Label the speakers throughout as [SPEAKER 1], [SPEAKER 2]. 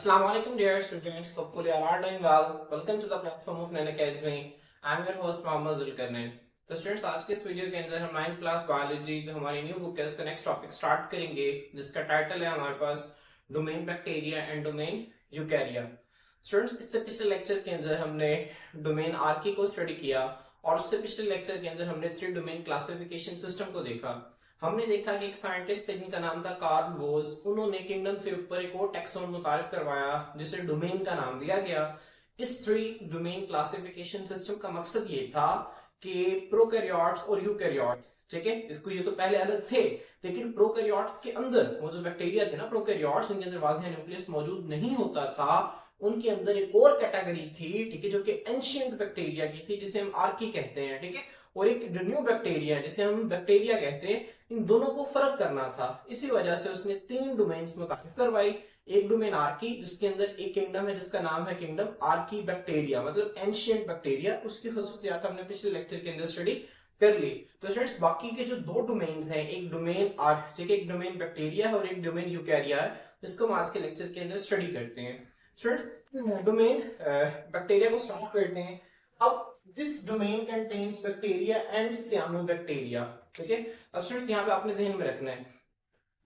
[SPEAKER 1] Assalamu alaikum dear students. Hopefully you are all doing well. Welcome to the platform of Nana Academy. I am your host Mohammad Zulkarnain. तो students आज के इस video के अंदर हम 9th class biology जो हमारी new book है उसका नेक्स्ट टॉपिक स्टार्ट करेंगे जिसका टाइटल है हमारे पास domain bacteria and domain eukarya. Students इससे पिछले लेक्चर के अंदर हमने डोमेन आर्की को स्टडी किया और उससे पिछले लेक्चर के अंदर हमने 3 डोमेन क्लासिफिकेशन सिस्टम को देखा। हमने देखा कि एक साइंटिस्ट थे जिनका नाम था कार्ल बोस। उन्होंने किंगडम से ऊपर एक और टैक्सोन मुतारिफ करवाया जिसे डोमेन का नाम दिया गया। इस 3 डोमेन क्लासिफिकेशन सिस्टम का मकसद ये था कि प्रोकैरियोट्स और यूकैरियोट्स, ठीक है, इसको ये तो पहले अलग थे, लेकिन प्रोकैरियोट्स के अंदर वो जो बैक्टीरिया थे ना प्रोकैरियोट्स, उनके अंदर वाज़ेह न्यूक्लियस मौजूद नहीं होता था। उनके अंदर एक और कैटेगरी थी, ठीक है, जो कि एंशिएंट बैक्टीरिया की थी जिसे हम आर्की कहते हैं, ठीक है, और एक जो न्यू बैक्टीरिया जिसे हम बैक्टीरिया कहते हैं। इन दोनों को फर्क करना था, इसी वजह से उसने 3 डोमेन्स मुतारिफ करवाई। एक डोमेन आर्की जिसके अंदर एक किंगडम है जिसका नाम है किंगडम आर्की बैक्टीरिया, मतलब एंशिएंट बैक्टीरिया। उसकी खुसूसियात हमने पिछले लेक्चर के अंदर स्टडी कर ली। तो फ्रेंड्स बाकी के जो 2 डोमेन्स हैं, एक डोमेन ठीक है, एक डोमेन बैक्टीरिया है और एक डोमेन यूकैरिया है, इसको हम आज के लेक्चर के अंदर स्टडी करते हैं। स्टूडेंट्स डोमेन बैक्टीरिया को स्टार्ट करते हैं। अब this domain contains bacteria and सियानोबैक्टीरिया, ठीक है। अब स्टूडेंट्स यहाँ पे आपने ज़हन में रखना है,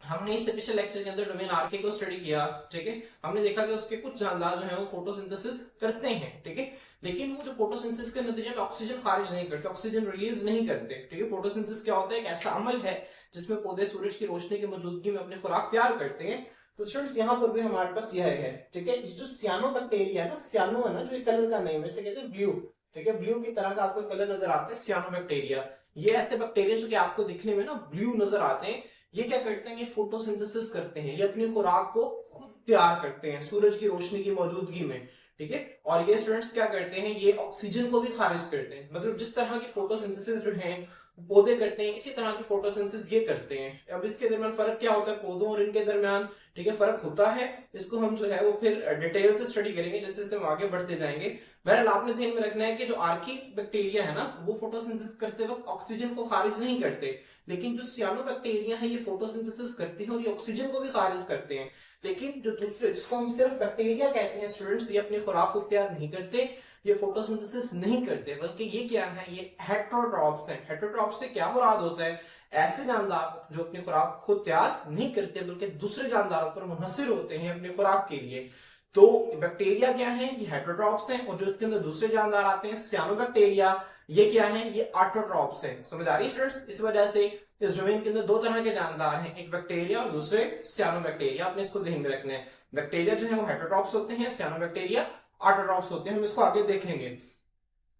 [SPEAKER 1] हमने इससे पिछले लेक्चर के अंदर डोमेन आर्की को स्टडी किया, ठीक है। हमने देखा कि उसके कुछ जानदार जो है वो फोटोसिंथेसिस करते हैं, ठीक है, लेकिन वो जो फोटोसिंथेसिस के नतीजे में ऑक्सीजन खारिज नहीं करते, ऑक्सीजन रिलीज नहीं करते, ठीक है। फोटोसिंथेसिस क्या होता है? एक ऐसा अमल है जिसमें पौधे सूरज की रोशनी की मौजूदगी में अपनी खुराक तैयार करते हैं। तो स्टूडेंट्स यहाँ पर भी हमारे पास यह है, ठीक है, ये जो सियानोबैक्टीरिया है ना, सियानो है ना जो कलर का नेम है, इसे कहते हैं ब्लू, ठीक है, ब्लू की तरह का आपको कलर नजर आता है सियानोबैक्टीरिया। ये ऐसे बैक्टीरिया जो कि आपको दिखने में ना ब्लू नजर आते हैं, ये क्या करते हैं? ये फोटोसिंथेसिस करते हैं, ये अपनी खुराक को खुद तैयार करते हैं सूरज की रोशनी की मौजूदगी में, ठीक है। और ये स्टूडेंट्स क्या करते हैं? ये ऑक्सीजन को भी खारिज करते हैं, मतलब जिस तरह की फोटोसिंथेसिस जो है पौधे करते हैं इसी तरह की फोटोसिंथेसिस ये करते हैं। अब इसके दरमियान फर्क क्या होता है पौधों और इनके दरमियान, ठीक है, फर्क होता है। इसको हम जो है वो फिर डिटेल से स्टडी करेंगे जैसे जैसे हम आगे बढ़ते जाएंगे। बहरहाल आपने ध्यान में रखना है कि जो आर्की बैक्टीरिया है ना वो फोटोसिंथेसिस करते वक्त ऑक्सीजन को खारिज नहीं करते, लेकिन जो सियानोबैक्टीरिया है ये फोटोसिंथेसिस करते हैं और ये ऑक्सीजन को भी खारिज करते हैं। लेकिन जो दूसरे जिसको हम सिर्फ बैक्टीरिया कहते हैं स्टूडेंट्स, ये अपनी खुराक को तैयार नहीं करते, ये फोटोसिंथेसिस नहीं करते, बल्कि ये क्या है? ये हेटेरोट्रॉप्स हैं। हेटेरोट्रॉप्स से क्या मुराद होता है? ऐसे जानदार जो अपनी खुराक को तैयार नहीं करते बल्कि दूसरे जानदारों पर मुनहसिर होते हैं अपनी खुराक के लिए। तो बैक्टीरिया क्या है? ये हेटेरोट्रॉप्स हैं, और जो इसके अंदर दूसरे जानदार आते हैं सियानोबैक्टीरिया, ये क्या है? ये ऑटोट्रॉप्स हैं। समझ आ रही है स्टूडेंट्स? इस वजह से इस डोमेन के अंदर 2 तरह के जानदार हैं, एक बैक्टीरिया और दूसरे सियानोबैक्टीरिया। आपने इसको ध्यान में रखना है। बैक्टीरिया जो है वो हेटेरोट्रॉप्स होते हैं, सियानोबैक्टीरिया ऑटोट्रॉप्स होते हैं। हम इसको आगे देखेंगे।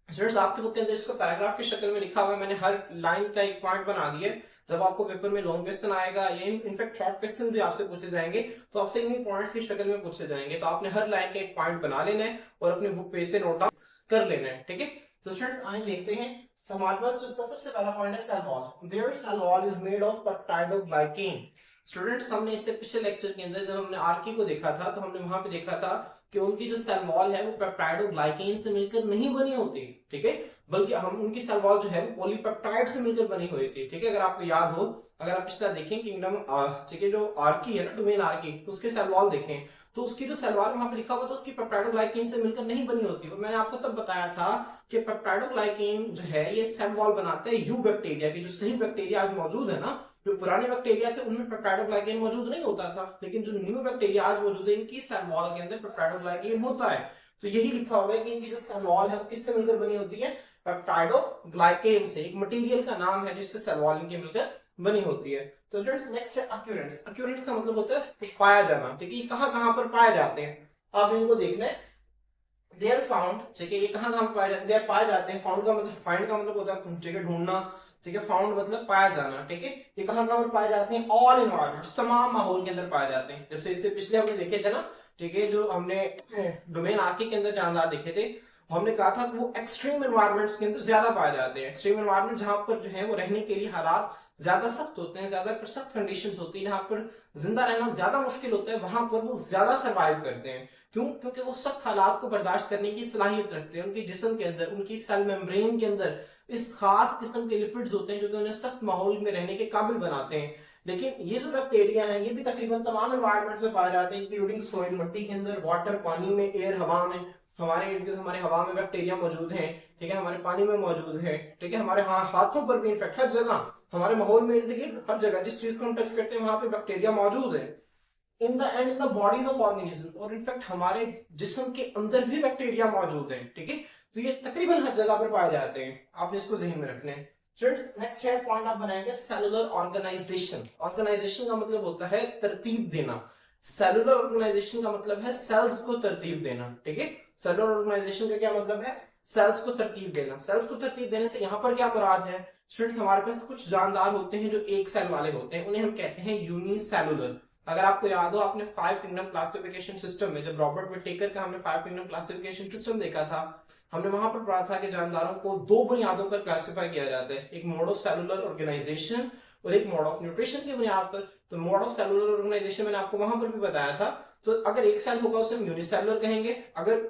[SPEAKER 1] स्टूडेंट्स आपकी बुक के अंदर इसको पैराग्राफ की शक्ल में लिखा हुआ है, मैंने हर लाइन का एक पॉइंट बना दिया। जब आपको पेपर में लॉन्ग क्वेश्चन आएगा या इनफैक्ट शॉर्ट क्वेश्चन भी आपसे पूछे जाएंगे तो आपसे इन्हीं पॉइंट्स की शक्ल में पूछे जाएंगे। तो आपने हर लाइन का एक पॉइंट बना लेना है और अपनी बुक पे से नोट डाउन कर लेना है, ठीक है। तो स्टूडेंट्स आइए देखते हैं। हमारे पास इसका सबसे पहला पॉइंट है cell wall. There cell wall is made of peptidoglycan. Students हमने इससे पिछले लेक्चर के अंदर जब हमने आर्की को देखा था तो हमने वहां पे देखा था कि उनकी जो सेल वॉल है वो पेप्टाइडोग्लाइकेन से मिलकर नहीं बनी होती, ठीक है, बल्कि हम उनकी सेल वॉल जो है वो पॉलीपेप्टाइड से मिलकर बनी हुई थी, ठीक है। अगर आपको याद हो, अगर आप पिछला देखें किंगडम, ठीक है, जो आर्की है ना डोमेन आर्की, उसके सेल वॉल देखें तो उसकी जो सेल वॉल वहां पे लिखा हुआ था उसकी पेप्टाइडोग्लाइकेन से मिलकर नहीं बनी होती। और मैंने आपको तब बताया था कि पेप्टाइडोग्लाइकेन जो है ये सेल वॉल बनाते हैं यू बैक्टीरिया की। जो सही बैक्टीरिया आज मौजूद है ना, जो पुराने बैक्टीरिया थे उनमें पेप्टाइडोग्लाइकेन मौजूद नहीं होता था, लेकिन जो न्यू बैक्टीरिया आज मौजूद है इनकी सेल वॉल के अंदर पेप्टाइडोग्लाइकेन होता है। तो यही लिखा हुआ है कि इनकी जो सेल वॉल है किससे मिलकर बनी होती है? पेप्टाइडोग्लाइकेन से। एक मटेरियल का नाम है जिससे सेल वॉल इनकी मिलकर बनी होती है। तो स्टूडेंट्स नेक्स्ट है अक्यूरेंस। अक्यूरेंस का मतलब होता है पाया जाना, ठीक है। ये कहां पर पाए जाते हैं आप इनको देखना है। दे आर फाउंड, ठीक है, ये कहां पाए जाते हैं? दे आर पाए जाते हैं। फाउंड का मतलब, फाइंड का मतलब होता है, ठीक है, ढूंढना, ठीक है। फाउंड मतलब पाया जाना, ठीक है। ये कहां पर पाए जाते हैं? ऑल इन्वायरमेंट्स, तमाम माहौल के अंदर पाए जाते हैं। जैसे इससे पिछले हमने देखे थे ना, ठीक है, जो हमने डोमेन आर्की के अंदर जानदार देखे थे, हमने कहा था कि वो एक्सट्रीम एनवायरमेंट्स के अंदर ज्यादा पाए जाते हैं। एक्सट्रीम एनवायरमेंट जहां पर जो है वो रहने के लिए हालात ज्यादा सख्त होते हैं, ज्यादा सख्त कंडीशंस होती है, जहां पर जिंदा रहना ज्यादा मुश्किल होता है, वहां पर वो ज्यादा सर्वाइव करते हैं। क्यों? क्योंकि वो सख्त हालात को बर्दाश्त करने की सलाहियत रखते हैं। उनके जिस्म के अंदर, उनकी सेल मेम्ब्रेन के अंदर इस खास किस्म के लिपिड्स होते हैं जो कि उन्हें सख्त माहौल में रहने के काबिल बनाते हैं। लेकिन ये जो बैक्टीरिया है ये भी तकरीबन तमाम एनवायरनमेंट में पाए जाते हैं, इंक्लूडिंग सॉइल, मिट्टी के अंदर, वाटर, पानी में, एयर, हवा में। हमारे इर्द गिर्द हमारे हवा में बैक्टीरिया मौजूद है, ठीक है, हमारे पानी में मौजूद है, ठीक है, हमारे हाथों पर भी, इनफैक्ट हर जगह, हमारे माहौल में, इर्द गिर्द हर जगह जिस चीज को हम टच करते हैं वहां पे बैक्टीरिया मौजूद है। In the and in the bodies of organism, और इनफैक्ट हमारे जिस्म के अंदर भी बैक्टीरिया मौजूद है, ठीक है। तो ये तकरीबन हर जगह पर पाए जाते हैं, आपने इसको ज़हन में रखना है। फ्रेंड्स नेक्स्ट है पॉइंट आप बनाएंगे सेलुलर ऑर्गेनाइजेशन। ऑर्गेनाइजेशन का मतलब होता है तरतीब देना। सेलुलर ऑर्गेनाइजेशन का मतलब है सेल्स को तरतीब देना, ठीक है। सेलुलर ऑर्गेनाइजेशन का क्या मतलब है? सेल्स को तरतीब देना। सेल्स को तरतीब देने से यहाँ पर क्या मुराद है? स्टूडेंट्स हमारे पास कुछ जानदार होते हैं जो एक सेल वाले होते हैं, उन्हें हम कहते हैं यूनिसेलुलर। अगर आपको याद हो, आपने 5 किंगडम क्लासिफिकेशन सिस्टम में जब रॉबर्ट विटेकर का हमने 5 किंगडम क्लासिफिकेशन सिस्टम देखा था, हमने वहां पर पढ़ा था कि जानदारों को 2 बुनियादों पर क्लासिफाई किया जाता है, एक मोड ऑफ सेलुलर ऑर्गेनाइजेशन और एक मोड ऑफ न्यूट्रिशन की बुनियाद पर। तो मोड ऑफ सेलुलर ऑर्गेनाइजेशन मैंने आपको वहां पर भी बताया था। तो अगर एक सेल होगा उसे हम यूनिसेलुलर कहेंगे, अगर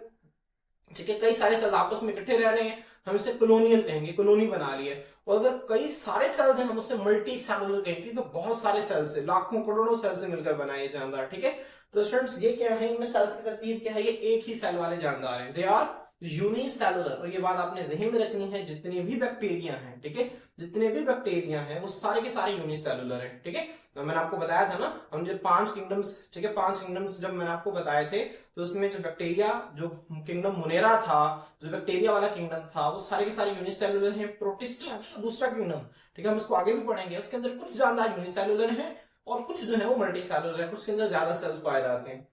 [SPEAKER 1] ठीक है कई सारे सेल आपस में इकट्ठे रह रहे हैं हम इसे कॉलोनियल कहेंगे, कॉलोनी बना ली है। और अगर कई सारे सेल्स हैं हम उसे मल्टी सेलुलर कहेंगे, क्योंकि बहुत सारे सेल्स है, लाखों करोड़ों सेल से मिलकर बनाए जानदार, ठीक है। तो स्टूडेंट्स ये क्या है, इनमें सेल्स की तरतीब क्या है? ये एक ही सेल वाले जानदार हैं, दे आर यूनिसेलुलर। और ये बात आपने ज़हन में रखनी है, जितने भी बैक्टीरिया हैं, ठीक है, जितने भी बैक्टीरिया हैं वो सारे के सारे यूनिसेलुलर हैं, ठीक है। तो मैंने आपको बताया था ना, हम जब 5 किंगडम्स, ठीक है, 5 किंगडम्स जब मैंने आपको बताए थे, तो उसमें जो बैक्टीरिया, जो किंगडम मुनेरा था, जो बैक्टीरिया वाला किंगडम था, वो सारे के सारे यूनिसेलुलर हैं। प्रोटिस्टा है दूसरा किंगडम, ठीक है, हम इसको आगे भी पढ़ेंगे, उसके अंदर कुछ जानदार यूनिसेलुलर हैं और कुछ जो है वो मल्टी सेलुलर है, कुछ के अंदर ज्यादा सेल्स पाए जाते हैं।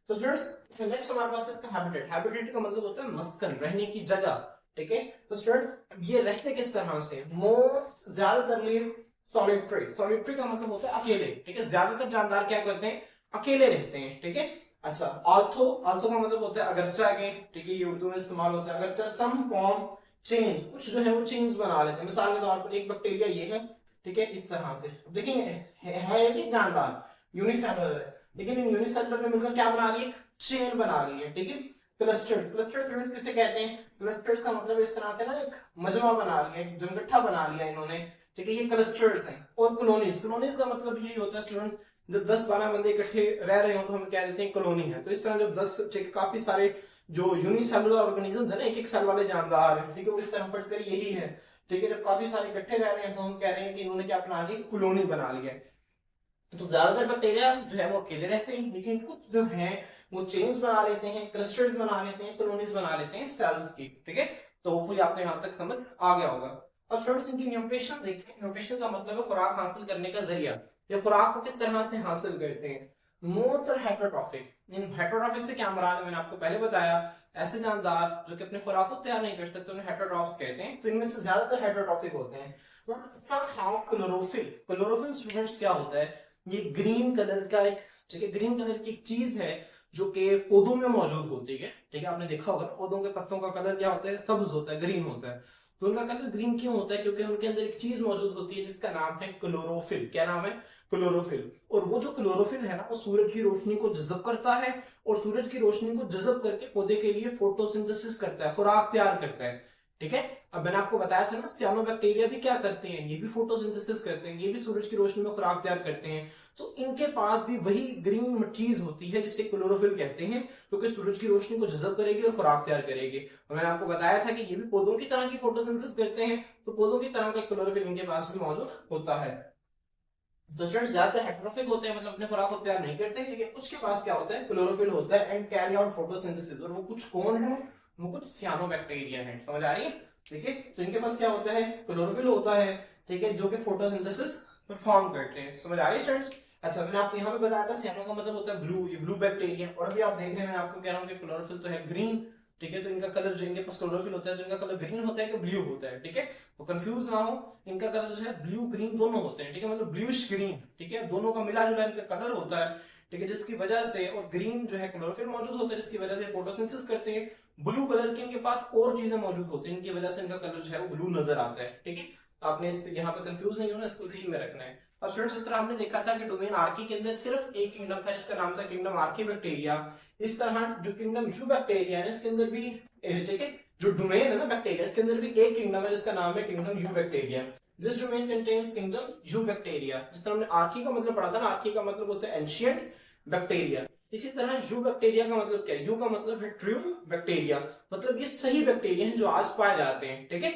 [SPEAKER 1] तो फ्रेंड्स नेक्स्ट हमारे पास इसका हैबिटेट। हैबिटेट का मतलब होता है मस्कन, रहने की जगह, ठीक है। तो स्टूडेंट्स ये रहते किस तरह से? मोस्ट ज्यादातर लिव सॉलिटरी। सॉलिटरी का मतलब होता है अकेले, ठीक है। ज्यादातर जानदार क्या करते हैं? अकेले रहते हैं, ठीक है। अच्छा, ऑर्थो, ऑर्थो का मतलब होता है अगरचा के, ठीक है, ये उर्दू में इस्तेमाल होता है अगरचा। सम फॉर्म चेंज, कुछ जो है वो चेंज बना लेते हैं। मिसाल के तौर पर एक बैक्टीरिया ये है, ठीक है, इस तरह से देखेंगे है भी जानदार, यूनिसेलुलर है, लेकिन इन यूनिसेलुलर ने मिलकर क्या बना ली? चेन बना ली है, ठीक है। क्लस्टर्स, क्लस्टर्स किसे कहते हैं? क्लस्टर्स का मतलब इस तरह से ना एक मजमा बना लिया, एक जमगट्ठा बना लिया इन्होंने, ठीक है, ये क्लस्टर्स हैं। और कॉलोनीज, कॉलोनीज का मतलब यही होता है स्टूडेंट, जब 10-12 बंदे इकट्ठे रह रहे हो तो हम कह देते हैं कॉलोनी है। तो इस तरह जब 10, ठीक है, काफी सारे जो यूनिसेलुलर ऑर्गेनिज्म है ना, एक एक सेल वाले जानदार है, ठीक है, वो इस तरह पढ़कर यही है, ठीक है। जब काफी सारे इकट्ठे रह रहे हैं तो हम कह रहे हैं कि इन्होंने क्या बना ली? कॉलोनी बना ली है। तो ज्यादातर बैक्टीरिया जो है वो अकेले रहते हैं, लेकिन कुछ जो है वो चेन्स बना लेते हैं, क्लस्टर्स बना लेते हैं, कॉलोनीज बना लेते हैं सेल्स की, ठीक है। तो होपफुली आपको यहाँ तक समझ आ गया होगा। अब स्टूडेंट्स इनकी न्यूट्रिशन देखते हैं। न्यूट्रिशन का मतलब है खुराक हासिल करने का जरिया, या खुराक को किस तरह से हासिल करते हैं। मोस्ट और हेटेरोट्रॉफिक। इन हेटेरोट्रॉफिक से क्या मुराद है? मैंने आपको पहले बताया, ऐसे जानदार जो कि अपने खुराक को तैयार नहीं कर सकते उन्हें हेटेरोट्रॉफ्स कहते हैं। तो इनमें से ज्यादातर हेटेरोट्रॉफिक होते हैं। Some have chlorophyll. Chlorophyll students क्या होता है? ये ग्रीन कलर का एक, ठीक है, ग्रीन कलर की एक चीज है जो कि पौधों में मौजूद होती है, ठीक है। आपने देखा होगा पौधों के पत्तों का कलर क्या होता है? सब्ज होता है, ग्रीन होता है। तो उनका कलर ग्रीन क्यों होता है? क्योंकि उनके अंदर एक चीज मौजूद होती है जिसका नाम है क्लोरोफिल। क्या नाम है? क्लोरोफिल। और वो जो क्लोरोफिल है ना, वो सूरज की रोशनी को जज़ब करता है, और सूरज की रोशनी को जज़ब करके पौधे के लिए फोटोसिंथेसिस करता है, खुराक तैयार करता है, ठीक है। अब मैंने आपको बताया था ना, सियानोबैक्टीरिया भी क्या करते हैं? ये भी फोटोसिंथेसिस करते हैं, ये भी सूरज की रोशनी में खुराक तैयार करते हैं। तो इनके पास भी वही ग्रीन चीज होती है जिसे क्लोरोफिल कहते हैं, क्योंकि सूरज की रोशनी को जज़ब करेगी और खुराक तैयार करेगी। और मैंने आपको बताया था कि ये भी पौधों की तरह की फोटोसिंथेसिस करते हैं, तो पौधों की तरह का क्लोरोफिल इनके पास भी मौजूद होता है। तो स्टूडेंट्स ज्यादातर हेटेरोट्रॉफिक होते हैं, मतलब अपने खुराक को तैयार नहीं करते, लेकिन कुछ के पास क्या होता है? क्लोरोफिल होता है एंड कैरी आउट फोटोसिंथेसिस। और वो कुछ कौन है? वो कुछ सियानोबैक्टीरिया हैं, समझ आ रही है, ठीक है। तो इनके पास क्या होता है? क्लोरोफिल होता है, ठीक है, जो कि फोटोसिंथेसिस परफॉर्म करते हैं, समझ आ रही है स्टूडेंट्स। अच्छा, मैंने आपको यहाँ पे बताया था सियानो का मतलब होता है ब्लू, ये ब्लू बैक्टीरिया। और अभी आप देख रहे हैं, मैं आपको कह रहा हूँ कि क्लोरोफिल तो है ग्रीन, ठीक है। तो इनका कलर जो इनके पास क्लोरोफिल होता है, तो इनका कलर ग्रीन होता है कि ब्लू होता है, ठीक है। तो कंफ्यूज ना हो, इनका कलर जो है ब्लू ग्रीन दोनों होते हैं, ठीक है, मतलब ब्लूइश ग्रीन, ठीक है, दोनों का मिला जुला इनका कलर होता है, ठीक है, जिसकी वजह से, और ग्रीन जो है क्लोरोफिल मौजूद होता है जिसकी वजह से फोटोसिंथेसिस करते हैं। ब्लू कलर की इनके पास और चीजें मौजूद होती हैं, इनकी वजह से इनका कलर जो है वो ब्लू नजर आता है, ठीक है। आपने यहाँ पे कंफ्यूज नहीं होना, इसको ध्यान में रखना है। अब स्टूडेंट्स इस तरह हमने देखा था कि डोमेन आर्की के अंदर सिर्फ एक किंगडम था जिसका नाम था किंगडम आर्की बैक्टीरिया। इस तरह जो किंगडम यू बैक्टीरिया है इसके अंदर भी, ठीक है, जो डोमेन है ना बैक्टीरिया, इसके अंदर भी एक किंगडम है जिसका नाम है kingdom you bacteria. This domain contains kingdom you bacteria. जिस तरह हमने आर्की का मतलब पढ़ा था ना, आर्की का मतलब होता है एंशिएंट बैक्टीरिया। इसी तरह यू बैक्टीरिया का मतलब क्या है? यू का मतलब है ट्रू बैक्टीरिया, मतलब ये सही बैक्टीरिया हैं जो आज पाए जाते हैं, ठीक है।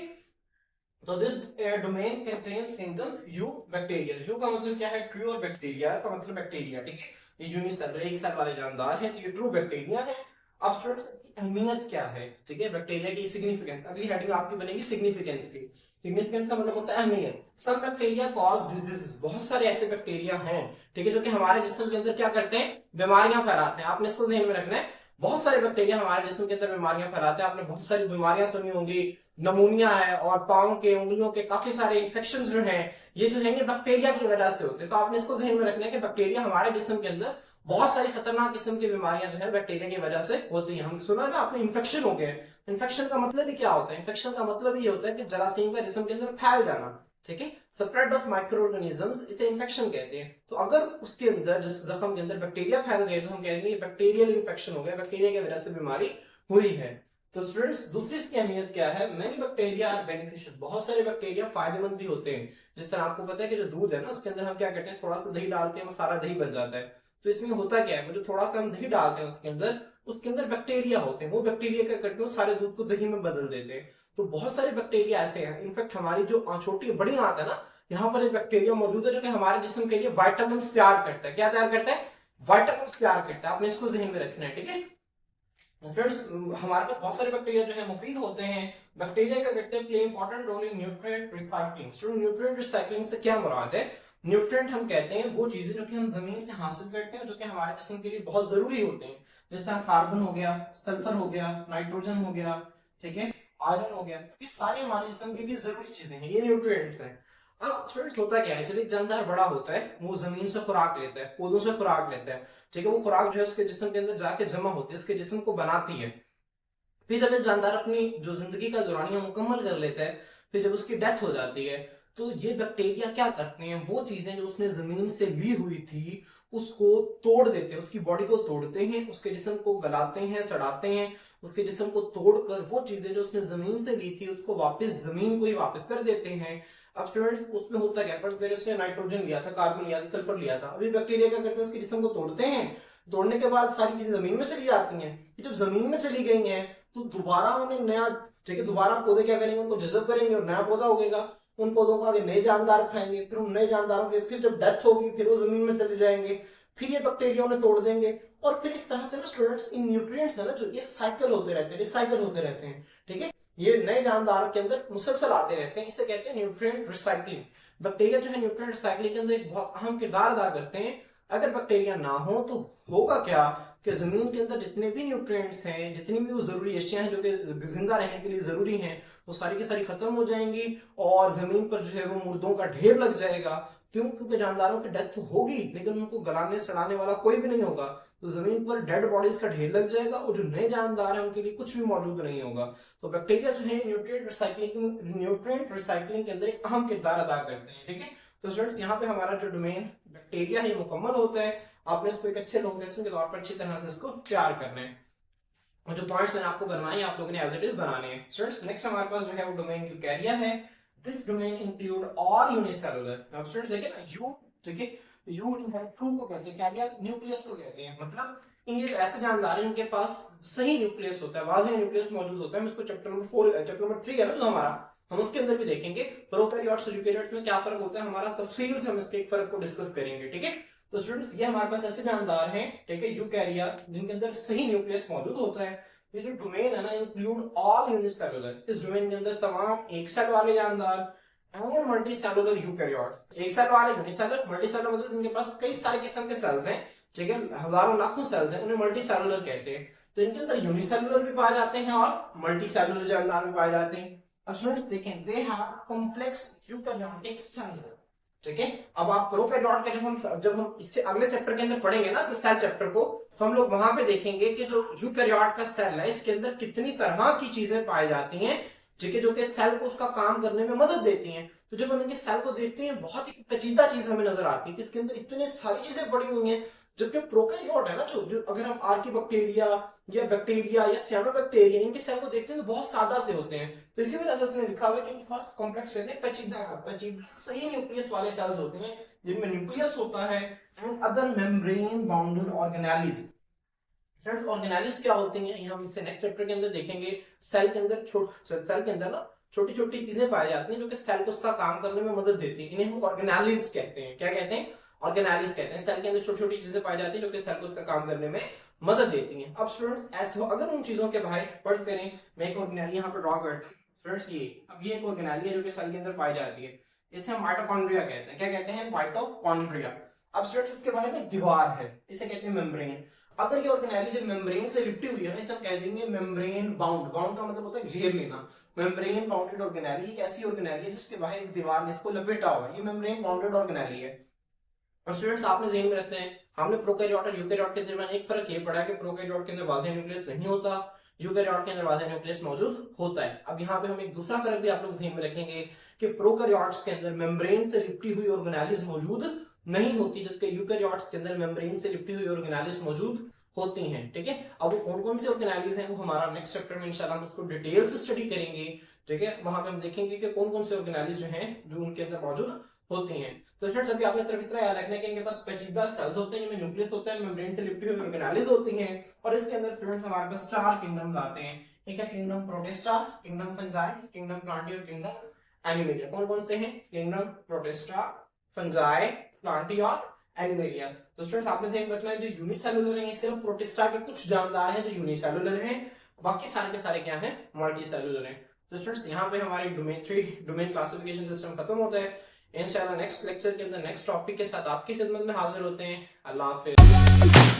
[SPEAKER 1] तो this domain contains kingdom you bacteria. You का मतलब क्या है? ट्रू, और बैक्टीरिया का मतलब बैक्टीरिया, ठीक है। ये यूनिसेलुलर एक सेल वाले जानदार हैं, तो ये ट्रू बैक्टीरिया है। अब स्टूडेंट्स इसकी अहमियत क्या है, ठीक है, बैक्टीरिया की सिग्निफिकेंस। अगली हेडिंग आपकी बनेगी सिग्निफिकेंस की। सिग्निफिकेंस का मतलब होता है अहमियत। सम बैक्टीरिया कॉज डिजीजेस, बहुत सारे ऐसे बैक्टीरिया हैं, ठीक है, जो कि हमारे जिस्म के अंदर क्या करते हैं? बीमारियां फैलाते हैं। आपने इसको ध्यान में रखना है। बहुत सारे बैक्टीरिया हमारे जिस्म के अंदर बीमारियां फैलाते हैं। आपने बहुत सारी बीमारियां सुनी होंगी, नमूनिया है, और पाँव के, उंगलियों के काफी सारे इन्फेक्शन जो हैं, ये जो है बैक्टीरिया की वजह से होते हैं। तो आपने इसको ध्यान में रखना है कि बैक्टीरिया हमारे जिस्म के अंदर बहुत सारी खतरनाक किस्म की बीमारियां जो है बैक्टीरिया की वजह से होती हैं। हम सुना है ना आपने, इन्फेक्शन हो गए। इन्फेक्शन का मतलब ही क्या होता है? इन्फेक्शन का मतलब ये होता है कि जरासीम का जिस्म के अंदर फैल जाना, ठीक है, स्प्रेड ऑफ माइक्रो ऑर्गेनिज्म, इसे इन्फेक्शन कहते हैं। तो अगर उसके अंदर, जिस जख्म के अंदर बैक्टीरिया फैल गए, तो हम कहेंगे ये बैक्टीरियल इन्फेक्शन हो गया, बैक्टीरिया की वजह से बीमारी हुई है। तो स्टूडेंट्स दूसरी इसकी अहमियत क्या है? मेनी बैक्टीरिया आर बेनिफिशियल, बहुत सारे बैक्टीरिया फायदेमंद भी होते हैं। जिस तरह आपको पता है कि जो दूध है ना, उसके अंदर हम क्या करते हैं? थोड़ा सा दही डालते हैं, वो सारा दही बन जाता है। तो इसमें होता क्या है? वो जो थोड़ा सा हम दही डालते हैं उसके अंदर बैक्टीरिया होते हैं। वो बैक्टीरिया क्या करते हैं? सारे दूध को दही में बदल देते हैं। तो बहुत सारे बैक्टीरिया ऐसे हैं। इनफैक्ट हमारी जो छोटी बड़ी आंत है ना, यहाँ पर एक बैक्टीरिया मौजूद है जो कि हमारे जिस्म के लिए विटामिन तैयार करता है। क्या तैयार करता है? विटामिन तैयार करता है। आपने इसको ध्यान में रखना है, ठीक है। फ्रेंड्स हमारे पास बहुत सारे बैक्टीरिया जो है मुफीद होते हैं। बैक्टीरिया क्या करते हैं? Play important role in nutrient recycling. Student nutrient recycling से क्या मुराद है? न्यूट्रिएंट हम कहते हैं वो चीजें जो कि हम जमीन से हासिल करते हैं, जो कि हमारे जिस्म के लिए बहुत जरूरी होते हैं। जिस तरह कार्बन हो गया, सल्फर हो गया, नाइट्रोजन हो गया, ठीक है, आयरन हो गया, ये सारे हमारे जिस्म के लिए जरूरी चीजें हैं, ये न्यूट्रिएंट्स हैं। अब स्टूडेंट्स होता क्या है? जब एक जानदार बड़ा होता है, वो जमीन से खुराक लेता है, पौधों से खुराक लेता है, ठीक है, वो खुराक जो है उसके जिस्म के अंदर जाके जमा होती है, उसके जिस्म को बनाती है। फिर जब एक जानदार अपनी जो जिंदगी का दौरानिया मुकम्मल कर लेता है, फिर जब उसकी डेथ हो जाती है, तो ये बैक्टीरिया क्या करते हैं? वो चीजें जो उसने जमीन से ली हुई थी उसको तोड़ देते हैं, उसकी बॉडी को तोड़ते हैं, उसके जिस्म को गलाते हैं, सड़ाते हैं, उसके जिस्म को तोड़कर वो चीजें जो उसने जमीन से ली थी उसको वापस जमीन को ही वापस कर देते हैं। अब स्टूडेंट्स उसमें होता क्या? फर्स्ट पहले उसने नाइट्रोजन लिया था, कार्बन लिया था, सल्फर लिया था। अभी बैक्टीरिया क्या करते हैं? उसके जिस्म को तोड़ते हैं, तोड़ने के बाद सारी चीजें जमीन में चली जाती हैं। जब जमीन में चली गई हैं तो दोबारा उन्हें नया, ठीक है, दोबारा पौधे क्या करेंगे? उनको जज़ब करेंगे और नया पौधा उगेगा। उन पौधों को आगे नए जानदार खाएंगे, फिर उन नए जानदारों के फिर जब डेथ होगी फिर वो जमीन में चले जाएंगे, फिर ये बैक्टीरिया उन्हें तोड़ देंगे। और फिर इस तरह से ना स्टूडेंट्स इन न्यूट्रिएंट्स है ना जो ये साइकिल होते रहते हैं, रिसाइकिल होते रहते हैं, ठीक है, ये नए जानदारों के अंदर मुसलसल आते रहते हैं। इसे कहते हैं न्यूट्रिएंट रिसाइक्लिंग। बैक्टीरिया जो है न्यूट्रिएंट रिसाइक्लिंग के अंदर एक बहुत अहम किरदार अदा करते हैं। अगर बैक्टीरिया ना हो तो होगा क्या कि जमीन के अंदर जितने भी न्यूट्रिएंट्स हैं, जितनी भी वो जरूरी अशिया हैं जो कि जिंदा रहने के लिए जरूरी हैं, वो सारी की सारी खत्म हो जाएंगी और जमीन पर जो है वो मुर्दों का ढेर लग जाएगा। क्यों? क्योंकि जानदारों की डेथ तो होगी लेकिन उनको गलाने सड़ाने वाला कोई भी नहीं होगा, तो जमीन पर डेड बॉडीज का ढेर लग जाएगा और जो नए जानदार हैं उनके लिए कुछ भी मौजूद नहीं होगा। तो बैक्टीरिया जो है न्यूट्रिएंट रिसाइक्लिंग के अंदर एक अहम किरदार अदा करते हैं, ठीक है। तो स्टूडेंट्स यहाँ पे हमारा जो डोमेन बैक्टीरिया है मुकम्मल होता है। आपने इसको एक अच्छे लोकेशन के तौर पर अच्छी तरह से इसको तैयार करना है, और जो पॉइंट्स मैंने आपको बनवाए आप लोगों ने एज इट इज बनाने हैं। स्टूडेंट्स नेक्स्ट हमारे पास जो है वो डोमेन यूकैरिया है। This domain include all unicellular. अब स्टूडेंट्स देखिए ना, यू, ठीक है, यू जो है ट्रू को कहते हैं, कैरिया न्यूक्लियस को कहते हैं। मतलब ये ऐसे जानदार हैं इनके पास सही न्यूक्लियस होता है, वाज़ेह न्यूक्लियस मौजूद होता है। हम इसको चैप्टर नंबर 4, चैप्टर नंबर 3 है ना जो हमारा, हम उसके अंदर भी देखेंगे प्रोकैरियोट्स और यूकैरियोट्स में क्या फर्क होता है, हमारा तफसील से हम इसके एक फर्क को डिस्कस करेंगे, ठीक है। तो स्टूडेंट्स ये हमारे पास ऐसे जानदार हैं, ठीक है, यूकैरिया, जिनके अंदर सही न्यूक्लियस मौजूद होता है। ये जो डोमेन है ना इंक्लूड ऑल यूनिसेलुलर, इस डोमेन के अंदर तमाम एक सेल वाले जानदार और मल्टी सेलुलर यूकैरियोट। एक सेल वाले यूनिसेलुलर, मल्टी सेलुलर मतलब इनके पास कई सारे किस्म के सेल्स हैं, ठीक है, हजारों लाखों सेल्स हैं, उन्हें मल्टी सेलुलर कहते हैं। तो इनके अंदर यूनिसेलुलर भी पाए जाते हैं और मल्टी सेलुलर जानदार भी पाए जाते हैं। अब स्टूडेंट्स देखें, they have complex eukaryotic cells, ठीक है। अब आप प्रोकैरियोट के जब हम इससे अगले चैप्टर के अंदर पढ़ेंगे ना सेल चैप्टर को, तो हम लोग वहां पे देखेंगे कि जो यूकैरियोट का सेल है इसके अंदर कितनी तरह की चीजें पाई जाती हैं, ठीक है, जो कि सेल को उसका काम करने में मदद देती हैं। तो जब हम इनके सेल को देखते हैं बहुत ही पेचीदा चीज हमें नजर आती है कि इसके अंदर इतनी सारी चीजें पड़ी हुई हैं जबकि प्रोकैरियोट है ना, जो अगर हम आर्किबैक्टीरिया या सियानोबैक्टीरिया इनके सेल को देखते हैं तो बहुत सादा से होते हैं। तो इसी वजह से उसने लिखा हुआ है कि फर्स्ट कॉम्प्लेक्स है पेचीदा सही न्यूक्लियस वाले सेल्स होते हैं जिनमें न्यूक्लियस होता है and other membrane bounded organelles. Friends organelles क्या होते हैं ये हम इससे नेक्स्ट चैप्टर के अंदर देखेंगे। सेल के अंदर ना छोटी छोटी चीजें पाई जाती हैं जो कि सेल को उसका काम करने में मदद देती हैं, इन्हें हम ऑर्गेनेलिज कहते हैं। क्या कहते हैं? ऑर्गेनेलिज कहते हैं। सेल के अंदर छोटी छोटी चीजें पाई जाती हैं जो कि सेल को उसका काम करने में मदद देती हैं। अब स्टूडेंट्स ऐसे अगर उन चीजों के बारे पढ़ करें, मैं एक ऑर्गेनेली यहाँ पर ड्रॉ करता हूँ फ्रेंड्स। ये एक ऑर्गेनेली है जो कि सेल के अंदर पाई जाती है, इसे हम माइटोकॉन्ड्रिया कहते हैं। क्या कहते हैं? माइटोकॉन्ड्रिया। अब स्टूडेंट्स इसके बारे में दीवार है, इसे कहते हैं मेम्ब्रेन। अगर ये ऑर्गेनेली जब मेम्ब्रेन से लिपटी हुई है ना, इसे हम कह देंगे मेम्ब्रेन बाउंड। बाउंड का मतलब होता है घेर लेना। मेम्ब्रेन बाउंडेड ऑर्गेनेली एक ऐसी ऑर्गेनेली है जिसके बाहर एक दीवार ने इसको लपेटा हुआ है, ये मेम्ब्रेन बाउंडेड ऑर्गेनेली है। और स्टूडेंट्स आपने ज़हन में रखना है, हमने प्रोकैरियोट और यूकैरियोट के दरमियान एक फर्क ये पड़ा है कि प्रोकैरियोट के अंदर वाज़ेह न्यूक्लियस नहीं होता, यूकैरियोट के अंदर वाज़ेह न्यूक्लियस मौजूद होता है। अब यहाँ पे हम एक दूसरा फर्क भी आप लोग ज़हन में रखेंगे कि प्रोकैरियोट्स के अंदर मेम्ब्रेन से लिपटी हुई ऑर्गेनेलीज मौजूद नहीं होती, जबकि यूकैरियोट्स के अंदर मेम्ब्रेन से लिपटी हुई ऑर्गेनेलीज मौजूद होती हैं। ठीक है, अब वो कौन कौन सी ऑर्गेनेलीज हैं वो हमारा नेक्स्ट चैप्टर में इंशाल्लाह हम उसको डिटेल से स्टडी करेंगे। ठीक है, वहां पे हम देखेंगे कि कौन कौन से ऑर्गेनेलीज जो हैं जो उनके अंदर मौजूद होती हैं। तो फ्रेंड्स अभी आपने सिर्फ इतना याद रखना है कि इनके पास पेचीदा सेल्स होते हैं जिनमें न्यूक्लियस होता है, मेम्ब्रेन से लिपटी हुई ऑर्गेनेलीज होती हैं और इसके अंदर फ्रेंड्स हमारे पास 4 किंगडम्स आते हैं। ठीक है, kingdom protista, kingdom fungi, kingdom Plantae और किंगडम एनिमेलिया। कौन कौन से हैं? किंगडम प्रोटिस्टा, फंजाई, प्लांटी और एनिमेलिया। तो स्टूडेंट्स आपने से एक रखना है, जो यूनिसेलुलर हैं सिर्फ प्रोटिस्टा के कुछ जानदार हैं जो यूनिसेलुलर हैं, बाकी सारे के सारे क्या हैं? मल्टीसेलुलर हैं। तो स्टूडेंट्स यहाँ पे हमारी डोमेन क्लासिफिकेशन सिस्टम खत्म होता है। इंशाल्लाह नेक्स्ट लेक्चर के अंदर नेक्स्ट टॉपिक के साथ आपकी खिदमत में हाजिर होते हैं। अल्लाह हाफिज।